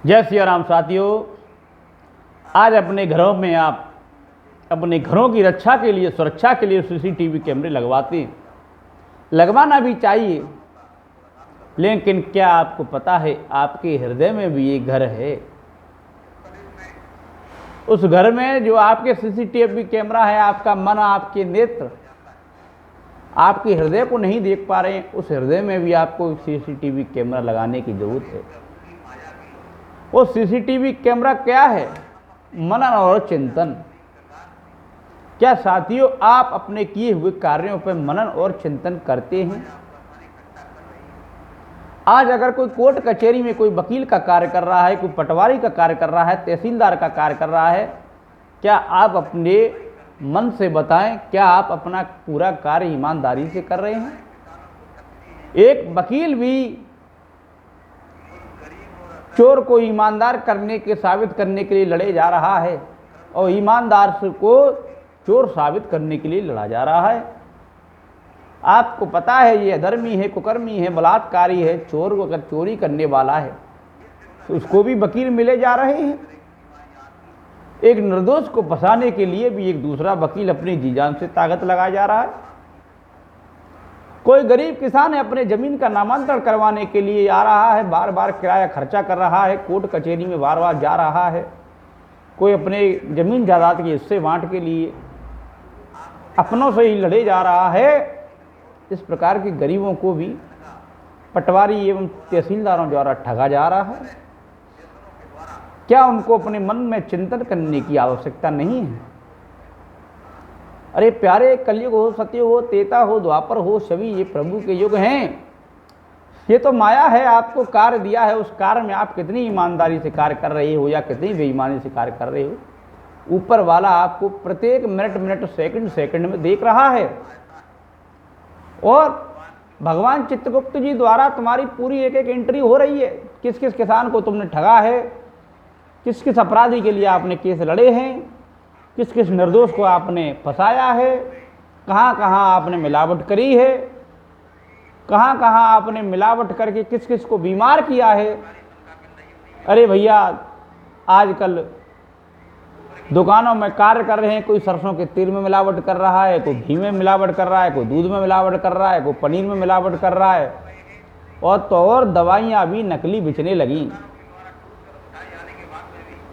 जय सिया राम साथियों, आज अपने घरों में आप अपने घरों की रक्षा के लिए, सुरक्षा के लिए सीसीटीवी कैमरे लगवाते हैं। लगवाना भी चाहिए, लेकिन क्या आपको पता है आपके हृदय में भी एक घर है। उस घर में जो आपके सीसीटीवी कैमरा है, आपका मन, आपके नेत्र आपके हृदय को नहीं देख पा रहे हैं, उस हृदय में भी आपको सीसीटीवी कैमरा लगाने की जरूरत है। वो सीसीटीवी कैमरा क्या है? मनन और चिंतन। क्या साथियों आप अपने किए हुए कार्यों पर मनन और चिंतन करते हैं? आज अगर कोई कोर्ट कचहरी में कोई वकील का कार्य कर रहा है, कोई पटवारी का कार्य कर रहा है, तहसीलदार का कार्य कर रहा है, क्या आप अपने मन से बताएं, क्या आप अपना पूरा कार्य ईमानदारी से कर रहे हैं? एक वकील भी चोर को ईमानदार करने के साबित करने के लिए लड़े जा रहा है और ईमानदार को चोर साबित करने के लिए लड़ा जा रहा है। आपको पता है ये अधर्मी है, कुकर्मी है, बलात्कारी है। चोर को अगर चोरी करने वाला है तो उसको भी वकील मिले जा रहे हैं। एक निर्दोष को फंसाने के लिए भी एक दूसरा वकील अपनी जी जान से ताकत लगाया जा रहा है। कोई गरीब किसान है, अपने जमीन का नामांतरण करवाने के लिए आ रहा है, बार बार किराया खर्चा कर रहा है, कोर्ट कचहरी में बार बार जा रहा है। कोई अपने जमीन जायदाद के हिस्से बांट के लिए अपनों से ही लड़े जा रहा है। इस प्रकार के गरीबों को भी पटवारी एवं तहसीलदारों द्वारा ठगा जा रहा है। क्या उनको अपने मन में चिंतन करने की आवश्यकता नहीं है? अरे प्यारे, कलयुग हो, सतयुग हो, त्रेता हो, द्वापर हो, सभी ये प्रभु के युग हैं। ये तो माया है, आपको कार्य दिया है, उस कार्य में आप कितनी ईमानदारी से कार्य कर रहे हो या कितनी बेईमानी से कार्य कर रहे हो, ऊपर वाला आपको प्रत्येक मिनट सेकंड सेकंड में देख रहा है। और भगवान चित्रगुप्त जी द्वारा तुम्हारी पूरी एक एक एंट्री हो रही है। किस किस किसान को तुमने ठगा है, किस किस अपराधी के लिए आपने केस लड़े हैं, किस किस निर्दोष को आपने फंसाया है, कहाँ कहाँ आपने मिलावट करी है, कहाँ कहाँ आपने मिलावट करके किस किस को बीमार किया है। अरे भैया, आजकल दुकानों में कार्य कर रहे हैं, कोई सरसों के तेल में मिलावट कर रहा है, कोई घी में मिलावट कर रहा है, कोई दूध में मिलावट कर रहा है, कोई पनीर में मिलावट कर रहा है, और तो और दवाइयाँ भी नकली बिकने लगी।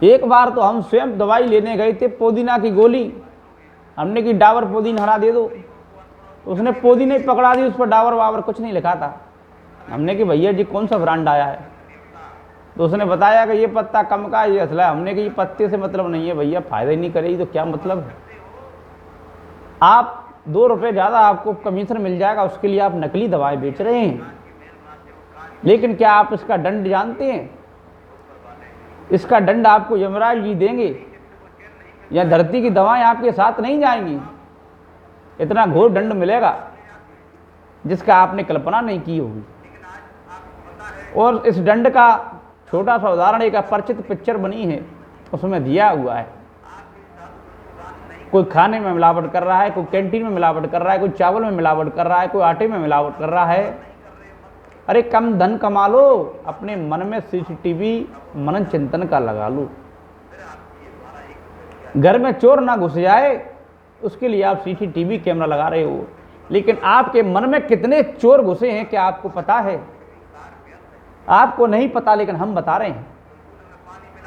एक बार तो हम स्वयं दवाई लेने गए थे, पुदीना की गोली, हमने कि डाबर पुदीना हरा दे दो, उसने पुदीना ही पकड़ा दी, उस पर डाबर वाबर कुछ नहीं लिखा था। हमने कि भैया जी कौन सा ब्रांड आया है? तो उसने बताया कि ये पत्ता कम का, ये असला। हमने कि ये पत्ते से मतलब नहीं है भैया, फायदा ही नहीं करेगी तो क्या मतलब है? आप 2 रुपये ज़्यादा आपको कमीशन मिल जाएगा, उसके लिए आप नकली दवाएं बेच रहे हैं। लेकिन क्या आप इसका दंड जानते हैं? इसका दंड आपको यमराज जी देंगे, या धरती की दवाएं आपके साथ नहीं जाएंगी। इतना घोर दंड मिलेगा जिसका आपने कल्पना नहीं की होगी। और इस दंड का छोटा सा उदाहरण एक अपरिचित पिक्चर बनी है, उसमें दिया हुआ है। कोई खाने में मिलावट कर रहा है, कोई कैंटीन में मिलावट कर रहा है, कोई चावल में मिलावट कर रहा है, कोई आटे में मिलावट कर रहा है। अरे कम धन कमा लो, अपने मन में सीसीटीवी मनन चिंतन का लगा लो। घर में चोर ना घुस जाए उसके लिए आप सीसीटीवी कैमरा लगा रहे हो, लेकिन आपके मन में कितने चोर घुसे हैं क्या आपको पता है? आपको नहीं पता, लेकिन हम बता रहे हैं।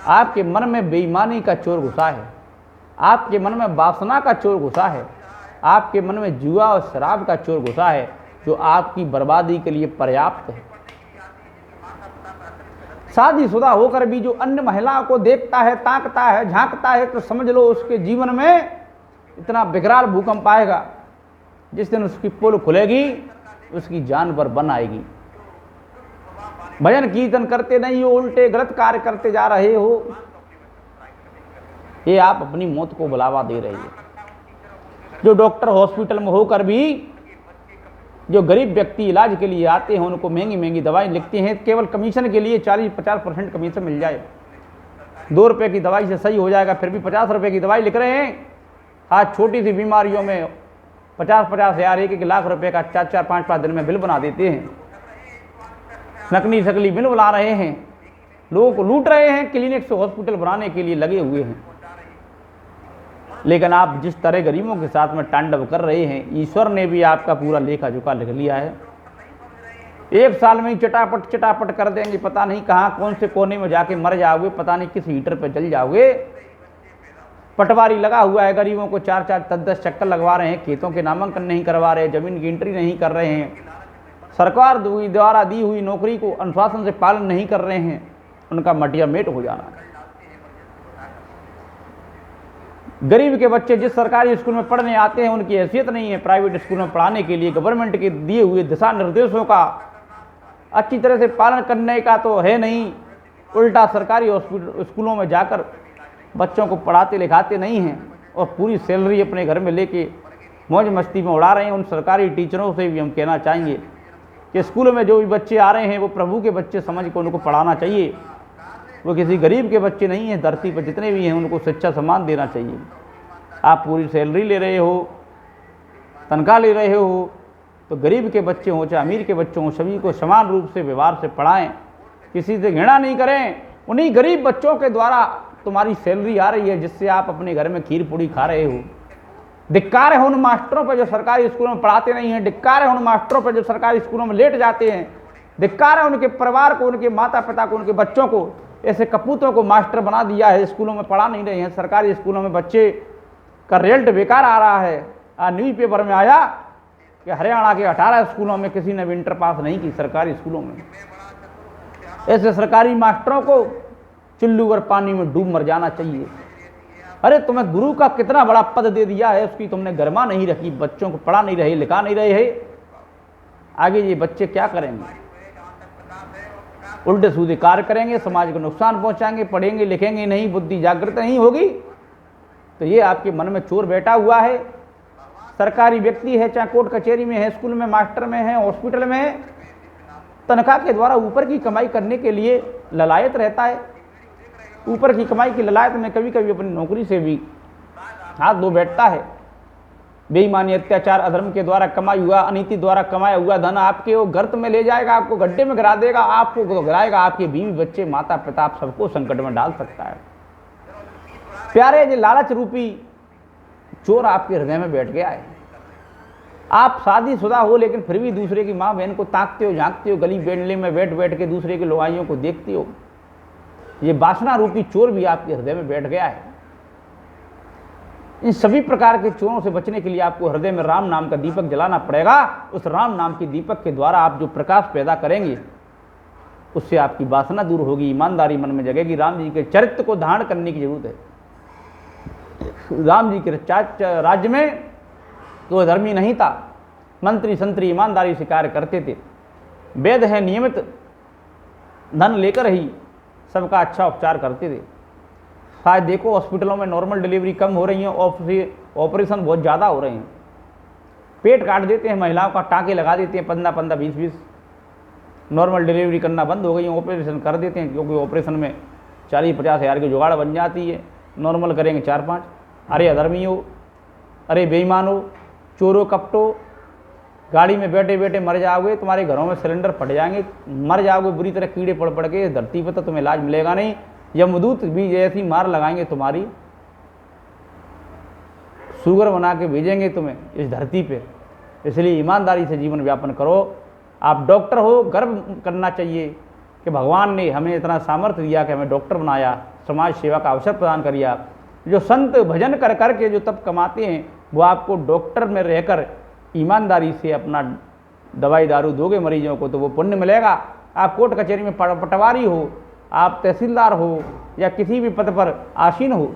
आपके मन में बेईमानी का चोर घुसा है, आपके मन में वासना का चोर घुसा है, आपके मन में जुआ और शराब का चोर घुसा है, जो आपकी बर्बादी के लिए पर्याप्त है। शादीशुदा होकर भी जो अन्य महिलाओं को देखता है, ताकता है, झांकता है, तो समझ लो उसके जीवन में इतना विकराल भूकंप आएगा, जिस दिन उसकी पोल खुलेगी उसकी जान पर बन आएगी। भजन कीर्तन करते नहीं हो, उल्टे गलत कार्य करते जा रहे हो, ये आप अपनी मौत को बुलावा दे रही है। जो डॉक्टर हॉस्पिटल में होकर भी जो गरीब व्यक्ति इलाज के लिए आते हैं, उनको महंगी महंगी दवाई लिखते हैं, केवल कमीशन के लिए 40-50% कमीशन मिल जाए। 2 रुपये की दवाई से सही हो जाएगा, फिर भी 50 रुपये की दवाई लिख रहे हैं। आज छोटी सी बीमारियों में 50-50 हज़ार, 1-1 लाख रुपए का 4-4, 5-5 दिन में बिल बना देते हैं। नकली सकली बिल बुला रहे हैं। लोगों को लूट रहे हैं, क्लिनिक से हॉस्पिटल बनाने के लिए लगे हुए हैं। लेकिन आप जिस तरह गरीबों के साथ में तांडव कर रहे हैं, ईश्वर ने भी आपका पूरा लेखा जोखा लिख लिया है। एक साल में ही चटापट चटापट कर देंगे, पता नहीं कहाँ कौन से कोने में जाके मर जाओगे, पता नहीं किस हीटर पे जल जाओगे। पटवारी लगा हुआ है, गरीबों को 4-4 10-10 चक्कर लगवा रहे हैं, खेतों के नामांकन नहीं करवा रहे, जमीन की एंट्री नहीं कर रहे हैं, सरकार द्वारा दी हुई नौकरी को अनुशासन से पालन नहीं कर रहे हैं, उनका मटिया मेट हो जाना है। गरीब के बच्चे जिस सरकारी स्कूल में पढ़ने आते हैं उनकी हैसियत नहीं है प्राइवेट स्कूल में पढ़ाने के लिए। गवर्नमेंट के दिए हुए दिशा निर्देशों का अच्छी तरह से पालन करने का तो है नहीं, उल्टा सरकारी स्कूलों में जाकर बच्चों को पढ़ाते लिखाते नहीं हैं और पूरी सैलरी अपने घर में लेके मौज मस्ती में उड़ा रहे हैं। उन सरकारी टीचरों से भी हम कहना चाहेंगे कि स्कूलों में जो भी बच्चे आ रहे हैं वो प्रभु के बच्चे समझ के उनको पढ़ाना चाहिए, वो किसी गरीब के बच्चे नहीं हैं। धरती पर जितने भी हैं उनको शिक्षा सम्मान देना चाहिए। आप पूरी सैलरी ले रहे हो, तनख्वाह ले रहे हो, तो गरीब के बच्चे हों चाहे अमीर के बच्चे हों, सभी को समान रूप से व्यवहार से पढ़ाएं, किसी से घृणा नहीं करें। उन्हीं गरीब बच्चों के द्वारा तुम्हारी सैलरी आ रही है जिससे आप अपने घर में खीर पूड़ी खा रहे हो। धिक्कार है उन मास्टरों पर जो सरकारी स्कूलों में पढ़ाते नहीं हैं, धिक्कार है उन मास्टरों पर जो सरकारी स्कूलों में लेट जाते हैं, धिक्कार है उनके परिवार को, उनके माता पिता को, उनके बच्चों को। ऐसे कपूतों को मास्टर बना दिया है, स्कूलों में पढ़ा नहीं रहे हैं। सरकारी स्कूलों में बच्चे का रिजल्ट बेकार आ रहा है। न्यूज़ पेपर में आया कि हरियाणा के 18 स्कूलों में किसी ने भी इंटर पास नहीं की, सरकारी स्कूलों में। ऐसे सरकारी मास्टरों को चुल्लू और पानी में डूब मर जाना चाहिए। अरे तुम्हें गुरु का कितना बड़ा पद दे दिया है, उसकी तुमने गरिमा नहीं रखी, बच्चों को पढ़ा नहीं रहे, लिखा नहीं रहे है। आगे ये बच्चे क्या करेंगे? उल्टे सीधे कार्य करेंगे, समाज को नुकसान पहुंचाएंगे। पढ़ेंगे लिखेंगे नहीं, बुद्धि जागृत नहीं होगी, तो ये आपके मन में चोर बैठा हुआ है। सरकारी व्यक्ति है, चाहे कोर्ट कचहरी में है, स्कूल में मास्टर में है, हॉस्पिटल में है, तनख्वाह के द्वारा ऊपर की कमाई करने के लिए ललायत रहता है। ऊपर की कमाई की ललायत में कभी कभी अपनी नौकरी से भी हाथ धो बैठता है। बेईमानी, अत्याचार, अधर्म के द्वारा कमाई हुआ, अनीति द्वारा कमाया हुआ धन आपके वो गर्त में ले जाएगा, आपको गड्ढे में गिरा देगा, आपको गिराएगा, आपके बीवी बच्चे माता पिता आप सबको संकट में डाल सकता है। प्यारे, ये लालच रूपी चोर आपके हृदय में बैठ गया है। आप शादीशुदा हो लेकिन फिर भी दूसरे की माँ बहन को ताकते हो, झांकते हो, गली बेंडले में बैठ बैठ के दूसरे के लोहाइयों को देखते हो। ये वासना रूपी चोर भी आपके हृदय में बैठ गया है। इन सभी प्रकार के चोरों से बचने के लिए आपको हृदय में राम नाम का दीपक जलाना पड़ेगा। उस राम नाम के दीपक के द्वारा आप जो प्रकाश पैदा करेंगे उससे आपकी वासना दूर होगी, ईमानदारी मन में जगेगी। राम जी के चरित्र को धारण करने की जरूरत है। राम जी के राज्य में तो धर्मी नहीं था, मंत्री संतरी ईमानदारी से कार्य करते थे। वेद है नियमित धन लेकर ही सबका अच्छा उपचार करते थे। शायद देखो हॉस्पिटलों में नॉर्मल डिलीवरी कम हो रही है, ऑपरेशन बहुत ज़्यादा हो रहे हैं। पेट काट देते हैं महिलाओं का, टाँके लगा देते हैं 15-15, 20-20। नॉर्मल डिलीवरी करना बंद हो गई है, ऑपरेशन कर देते हैं, क्योंकि ऑपरेशन में 40-50 हज़ार की जुगाड़ बन जाती है, नॉर्मल करेंगे 4-5। अरे अधर्मी हो, अरे बेईमान हो, चोरों कपटो, गाड़ी में बैठे बैठे मर जाओगे, तुम्हारे घरों में सिलेंडर फट जाएंगे, मर जाओगे बुरी तरह, कीड़े पड़ पड़ के। धरती पर तो तुम्हें इलाज मिलेगा नहीं, यमदूत भी ऐसी मार लगाएंगे तुम्हारी, शुगर बना के भेजेंगे तुम्हें इस धरती पे। इसलिए ईमानदारी से जीवन व्यापन करो। आप डॉक्टर हो, गर्व करना चाहिए कि भगवान ने हमें इतना सामर्थ्य दिया कि हमें डॉक्टर बनाया, समाज सेवा का अवसर प्रदान किया। जो संत भजन कर करके जो तब कमाते हैं वो आपको डॉक्टर में रहकर ईमानदारी से अपना दवाई दारू दोगे मरीजों को तो वो पुण्य मिलेगा। आप कोर्ट कचहरी में पटवारी हो, आप तहसीलदार हो या किसी भी पद पर आसीन हो,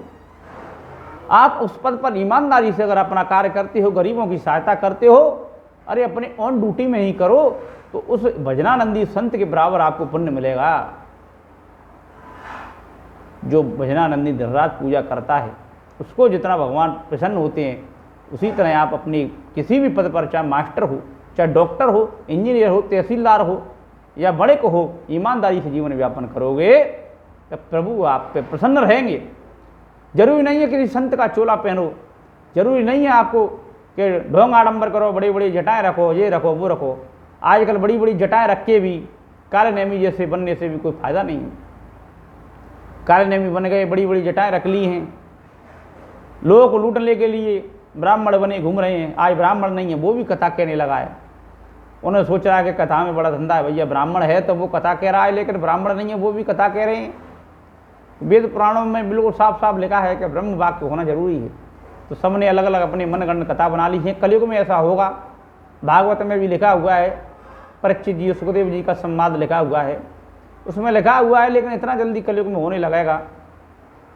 आप उस पद पर ईमानदारी से अगर अपना कार्य करते हो, गरीबों की सहायता करते हो, अरे अपने ऑन ड्यूटी में ही करो, तो उस भजनानंदी संत के बराबर आपको पुण्य मिलेगा। जो भजनानंदी दिन रात पूजा करता है उसको जितना भगवान प्रसन्न होते हैं, उसी तरह आप अपनी किसी भी पद पर, चाहे मास्टर हो, चाहे डॉक्टर हो, इंजीनियर हो, तहसीलदार हो या बड़े को हो, ईमानदारी से जीवन व्यापन करोगे तब प्रभु आप पे प्रसन्न रहेंगे। जरूरी नहीं है किसी संत का चोला पहनो, जरूरी नहीं है आपको कि ढोंग आडंबर करो, बड़ी बड़ी जटाएं रखो, ये रखो वो रखो। आजकल बड़ी बड़ी जटाएं रख के भी काले नेमी जैसे बनने से भी कोई फायदा नहीं है। कार्यनेमी बन गए, बड़ी बड़ी जटाएं रख ली हैं, लोगों को लूटने के लिए ब्राह्मण बने घूम रहे हैं। आज ब्राह्मण नहीं है वो भी कथा कहने लगा है। उन्होंने सोचा है कि कथा में बड़ा धंधा है, भैया ब्राह्मण है तो वो कथा कह रहा है, लेकिन ब्राह्मण नहीं है वो भी कथा कह रहे हैं। वेद पुराणों में बिल्कुल साफ साफ लिखा है कि ब्रह्म वाक्य होना जरूरी है। तो सबने अलग अलग अपने मनगढ़ंत कथा बना ली है। कलयुग में ऐसा होगा, भागवत में भी लिखा हुआ है, परीक्षित जी सुखदेव जी का संवाद लिखा हुआ है, उसमें लिखा हुआ है। लेकिन इतना जल्दी कलयुग में होने लगेगा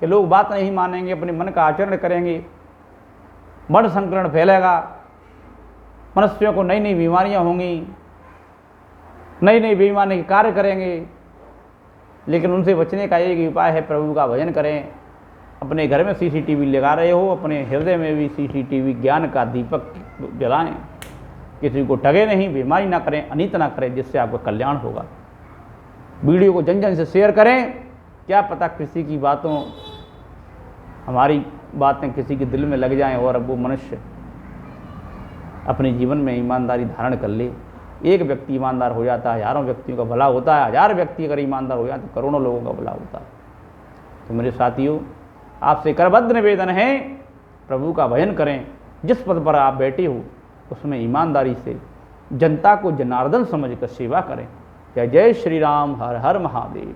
कि लोग बात नहीं मानेंगे, अपने मन का आचरण करेंगे, मण संकरण फैलेगा, मनुष्यों को नई नई बीमारियां होंगी, नई नई बेईमानी के कार्य करेंगे। लेकिन उनसे बचने का एक ही उपाय है, प्रभु का भजन करें। अपने घर में सीसीटीवी लगा रहे हो, अपने हृदय में भी सीसीटीवी ज्ञान का दीपक जलाएं। किसी को ठगे नहीं, बीमारी ना करें, अनित ना करें, जिससे आपका कल्याण होगा। वीडियो को जन जन से शेयर करें। क्या पता किसी की बातों, हमारी बातें किसी के दिल में लग जाएं और अब वो मनुष्य अपने जीवन में ईमानदारी धारण कर ले। एक व्यक्ति ईमानदार हो जाता है, हजारों व्यक्तियों का भला होता है। 1000 व्यक्ति अगर ईमानदार हो जाए तो करोड़ों लोगों का भला होता है। तो मेरे साथियों, आपसे करबद्ध निवेदन है, प्रभु का भजन करें। जिस पद पर आप बैठे हो उसमें ईमानदारी से जनता को जनार्दन समझकर सेवा करें। जय जय श्री राम, हर हर महादेव।